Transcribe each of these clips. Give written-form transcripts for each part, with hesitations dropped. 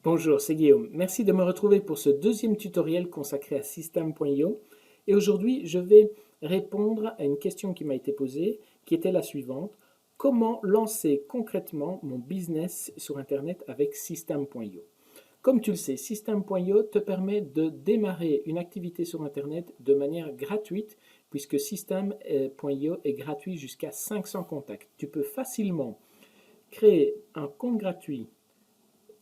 Bonjour, c'est Guillaume. Merci de me retrouver pour ce deuxième tutoriel consacré à System.io. Et aujourd'hui, je vais répondre à une question qui m'a été posée, qui était la suivante. Comment lancer concrètement mon business sur Internet avec System.io? Comme tu le sais, System.io te permet de démarrer une activité sur Internet de manière gratuite, puisque System.io est gratuit jusqu'à 500 contacts. Tu peux facilement créer un compte gratuit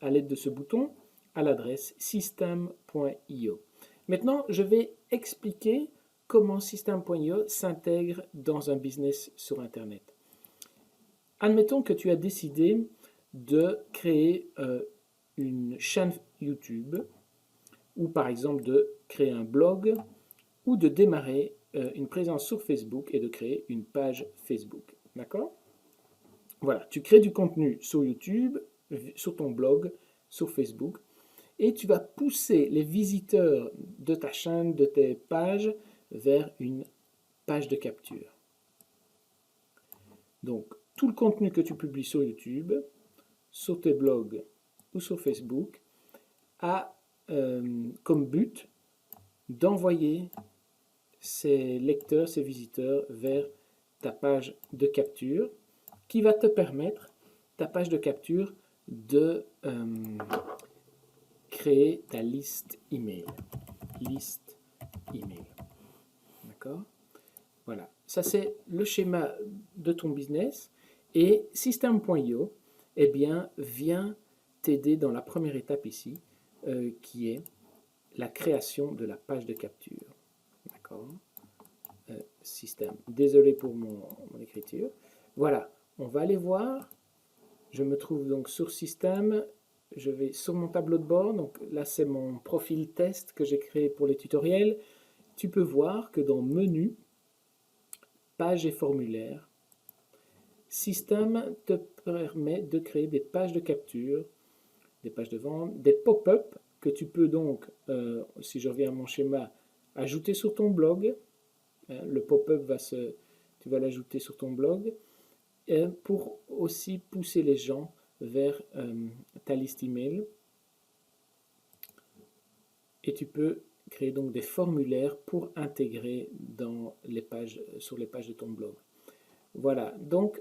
à l'aide de ce bouton à l'adresse system.io. Maintenant, je vais expliquer comment System.io s'intègre dans un business sur Internet. Admettons que tu as décidé de créer une chaîne YouTube ou par exemple de créer un blog ou de démarrer une présence sur Facebook et de créer une page Facebook. D'accord? Voilà, tu crées du contenu sur YouTube, sur ton blog, sur Facebook, et tu vas pousser les visiteurs de ta chaîne, de tes pages, vers une page de capture. Donc, tout le contenu que tu publies sur YouTube, sur tes blogs ou sur Facebook, a comme but d'envoyer ces lecteurs, ces visiteurs vers ta page de capture, qui va te permettre, ta page de capture, de créer ta liste email. Liste email. D'accord? Voilà. Ça, c'est le schéma de ton business. Et System.io, eh bien, vient t'aider dans la première étape ici, qui est la création de la page de capture. D'accord? Système. Désolé pour mon écriture. Voilà. On va aller voir. Je me trouve donc sur Système. Je vais sur mon tableau de bord. Donc là, c'est mon profil test que j'ai créé pour les tutoriels. Tu peux voir que dans Menu, Pages et formulaires, Système te permet de créer des pages de capture, des pages de vente, des pop-up que tu peux donc, si je reviens à mon schéma, ajouter sur ton blog. Le pop-up tu vas l'ajouter sur ton blog. Pour aussi pousser les gens vers ta liste email. Et tu peux créer donc des formulaires pour intégrer sur les pages de ton blog. Voilà, donc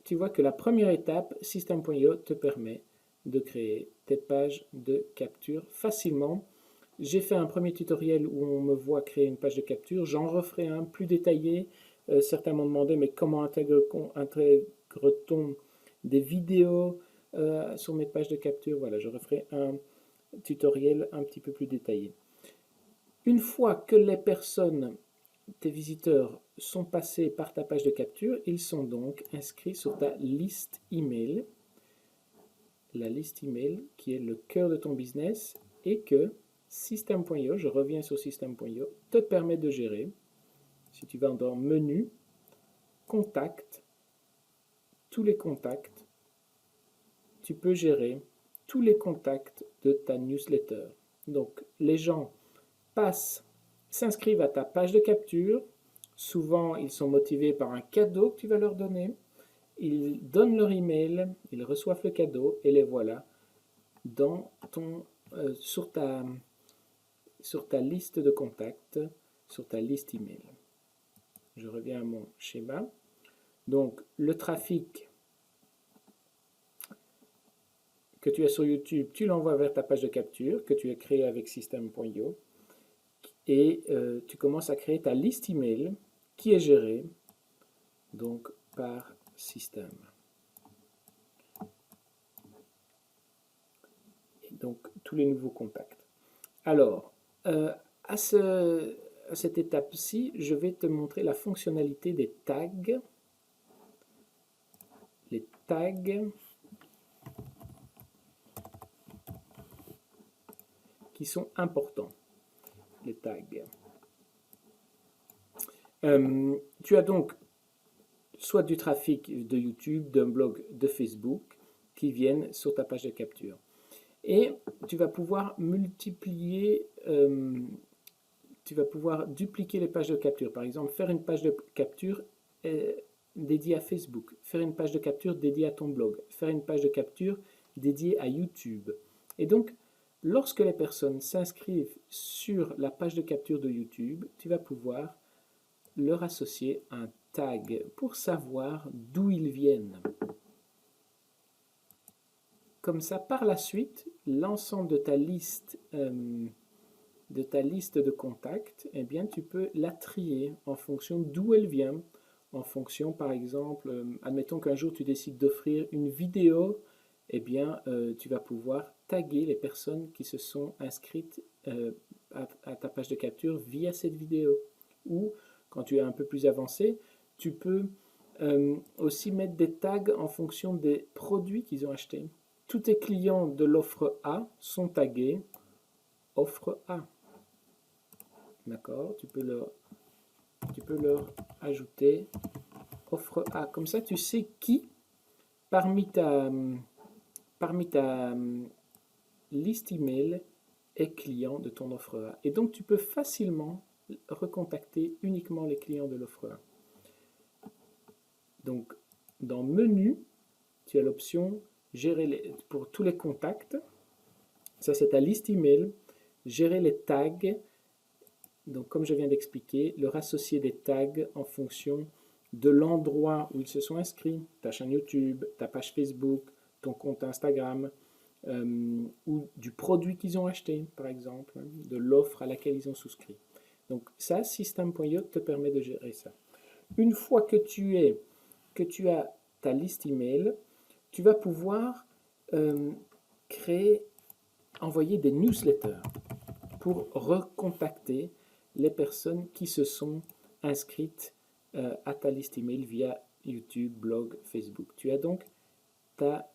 tu vois que la première étape, System.io te permet de créer tes pages de capture facilement. J'ai fait un premier tutoriel où on me voit créer une page de capture. J'en referai un plus détaillé. Certains m'ont demandé, mais comment intègre-t-on des vidéos sur mes pages de capture? Voilà, je referai un tutoriel un petit peu plus détaillé. Une fois que les personnes, tes visiteurs, sont passés par ta page de capture, ils sont donc inscrits sur ta liste email. La liste email qui est le cœur de ton business et que System.io, je reviens sur System.io, te permet de gérer. Si tu vas dans Menu, Contact, tous les contacts, tu peux gérer tous les contacts de ta newsletter. Donc, les gens s'inscrivent à ta page de capture. Souvent, ils sont motivés par un cadeau que tu vas leur donner. Ils donnent leur email, ils reçoivent le cadeau et les voilà sur ta liste de contacts, sur ta liste email. Je reviens à mon schéma. Donc, le trafic que tu as sur YouTube, tu l'envoies vers ta page de capture que tu as créée avec System.io et tu commences à créer ta liste email qui est gérée donc par System. Et donc, tous les nouveaux contacts. Alors, à cette étape-ci, je vais te montrer la fonctionnalité des tags. Les tags qui sont importants. Les tags. Tu as donc soit du trafic de YouTube, d'un blog, de Facebook qui viennent sur ta page de capture. Et tu vas pouvoir dupliquer les pages de capture. Par exemple, faire une page de capture dédiée à Facebook, faire une page de capture dédiée à ton blog, faire une page de capture dédiée à YouTube. Et donc, lorsque les personnes s'inscrivent sur la page de capture de YouTube, tu vas pouvoir leur associer un tag pour savoir d'où ils viennent. Comme ça, par la suite, l'ensemble de ta liste de contacts, eh bien, tu peux la trier en fonction d'où elle vient, en fonction, par exemple, admettons qu'un jour tu décides d'offrir une vidéo, eh bien, tu vas pouvoir taguer les personnes qui se sont inscrites à ta page de capture via cette vidéo. Ou, quand tu es un peu plus avancé, tu peux aussi mettre des tags en fonction des produits qu'ils ont achetés. Tous tes clients de l'offre A sont tagués offre A. D'accord? Tu peux leur ajouter offre A. Comme ça, tu sais qui, parmi ta liste email, est client de ton offre A. Et donc, tu peux facilement recontacter uniquement les clients de l'offre A. Donc, dans Menu, tu as l'option Gérer pour tous les contacts. Ça, c'est ta liste email. Gérer les tags. Donc, comme je viens d'expliquer, leur associer des tags en fonction de l'endroit où ils se sont inscrits, ta chaîne YouTube, ta page Facebook, ton compte Instagram, ou du produit qu'ils ont acheté, par exemple, de l'offre à laquelle ils ont souscrit. Donc, ça, System.io te permet de gérer ça. Une fois que tu as ta liste email, tu vas pouvoir envoyer des newsletters pour recontacter les personnes qui se sont inscrites à ta liste email via YouTube, blog, Facebook. Tu as donc ta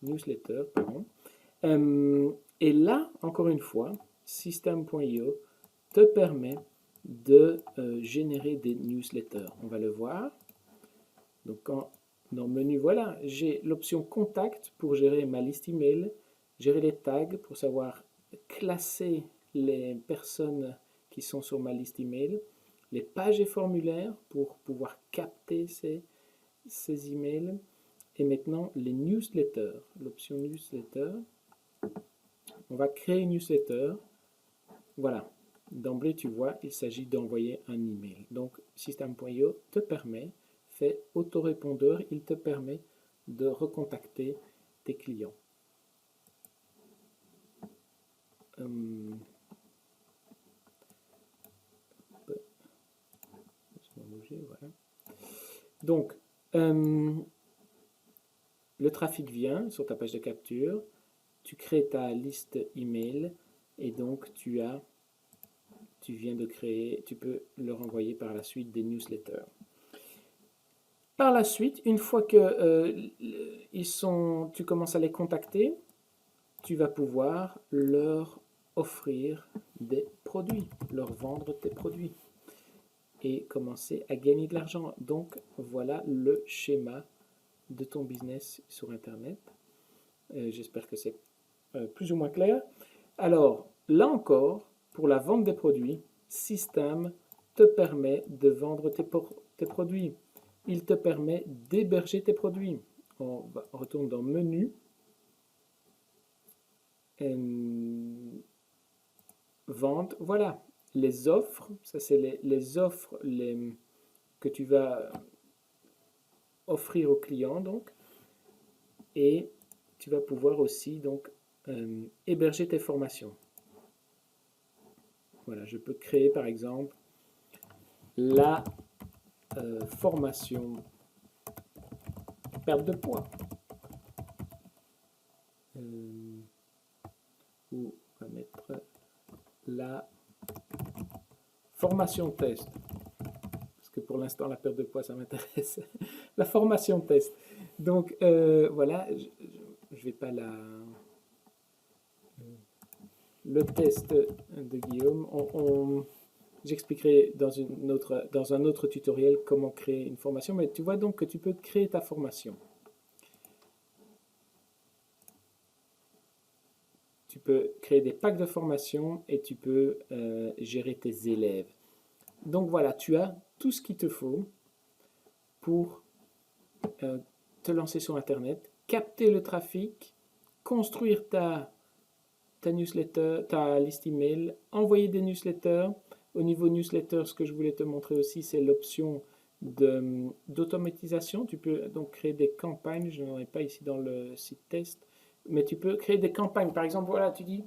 newsletter, pardon. Et là, encore une fois, System.io te permet de générer des newsletters. On va le voir. Donc, dans le menu, voilà, j'ai l'option Contact pour gérer ma liste email, gérer les tags pour savoir classer les personnes qui sont sur ma liste email, les pages et formulaires pour pouvoir capter ces emails, et maintenant les newsletters, l'option newsletter. On va créer une newsletter. Voilà, d'emblée tu vois, il s'agit d'envoyer un email. Donc System.io te permet, fait autorépondeur, il te permet de recontacter tes clients. Voilà. Donc, le trafic vient sur ta page de capture, tu crées ta liste email et donc tu viens de créer, tu peux leur envoyer par la suite des newsletters. Par la suite, une fois que tu commences à les contacter, tu vas pouvoir leur offrir des produits, leur vendre tes produits et commencer à gagner de l'argent. Donc, voilà le schéma de ton business sur Internet. J'espère que c'est plus ou moins clair. Alors, là encore, pour la vente des produits, System te permet de vendre tes produits. Il te permet d'héberger tes produits. On retourne dans Menu. Vente, voilà. Les offres, ça c'est les offres que tu vas offrir aux clients, donc. Et tu vas pouvoir aussi donc héberger tes formations. Voilà, je peux créer par exemple la formation perte de poids. Ou on va mettre la formation test. Parce que pour l'instant, la perte de poids, ça m'intéresse. La formation test. Donc, voilà, je vais pas le test de Guillaume. J'expliquerai dans un autre tutoriel comment créer une formation, mais tu vois donc que tu peux créer ta formation. Tu peux créer des packs de formation et tu peux gérer tes élèves. Donc voilà, tu as tout ce qu'il te faut pour te lancer sur Internet, capter le trafic, construire ta ta newsletter, ta liste email, envoyer des newsletters. Au niveau newsletter, ce que je voulais te montrer aussi, c'est l'option d'automatisation. Tu peux donc créer des campagnes, je n'en ai pas ici dans le site test, mais tu peux créer des campagnes. Par exemple, voilà, tu dis,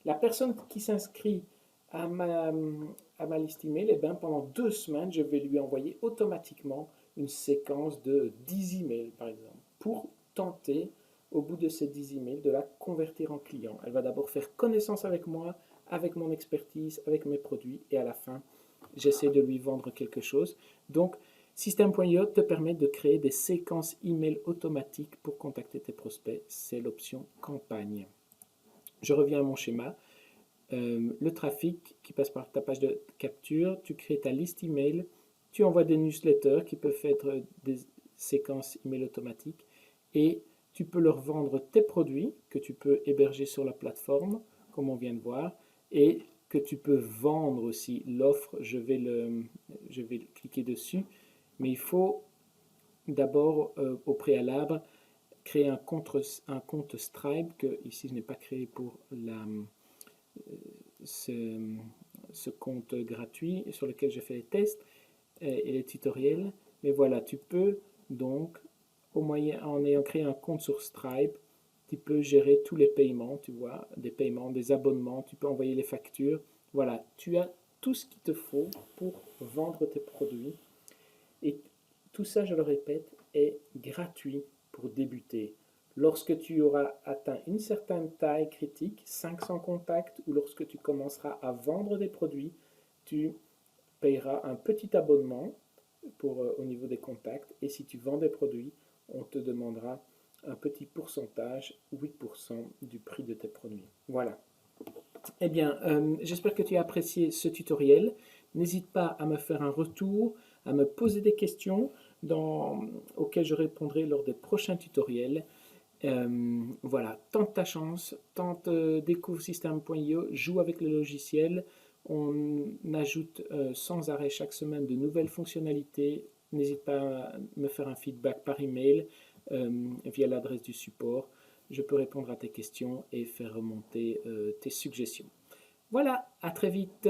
la personne qui s'inscrit à ma liste email, eh bien, pendant 2 semaines, je vais lui envoyer automatiquement une séquence de 10 emails, par exemple, pour tenter, au bout de ces 10 emails, de la convertir en client. Elle va d'abord faire connaissance avec moi, avec mon expertise, avec mes produits, et à la fin, j'essaie de lui vendre quelque chose. Donc, System.io te permet de créer des séquences email automatiques pour contacter tes prospects. C'est l'option campagne. Je reviens à mon schéma. Le trafic qui passe par ta page de capture, tu crées ta liste email, tu envoies des newsletters qui peuvent être des séquences email automatiques et tu peux leur vendre tes produits que tu peux héberger sur la plateforme, comme on vient de voir, et que tu peux vendre aussi l'offre. Je vais cliquer dessus, mais il faut d'abord au préalable créer un compte Stripe que ici je n'ai pas créé pour ce compte gratuit sur lequel je fais les tests et les tutoriels. Mais voilà, tu peux donc, en ayant créé un compte sur Stripe, tu peux gérer tous les paiements, tu vois, des paiements, des abonnements, tu peux envoyer les factures. Voilà, tu as tout ce qu'il te faut pour vendre tes produits. Et tout ça, je le répète, est gratuit pour débuter. Lorsque tu auras atteint une certaine taille critique, 500 contacts, ou lorsque tu commenceras à vendre des produits, tu payeras un petit abonnement au niveau des contacts. Et si tu vends des produits, on te demandera un petit pourcentage, 8% du prix de tes produits. Voilà. Eh bien, j'espère que tu as apprécié ce tutoriel. N'hésite pas à me faire un retour, à me poser des questions auxquelles je répondrai lors des prochains tutoriels. Voilà, tente ta chance, découvre System.io, joue avec le logiciel. On ajoute sans arrêt chaque semaine de nouvelles fonctionnalités. N'hésite pas à me faire un feedback par email via l'adresse du support. Je peux répondre à tes questions et faire remonter tes suggestions. Voilà, à très vite.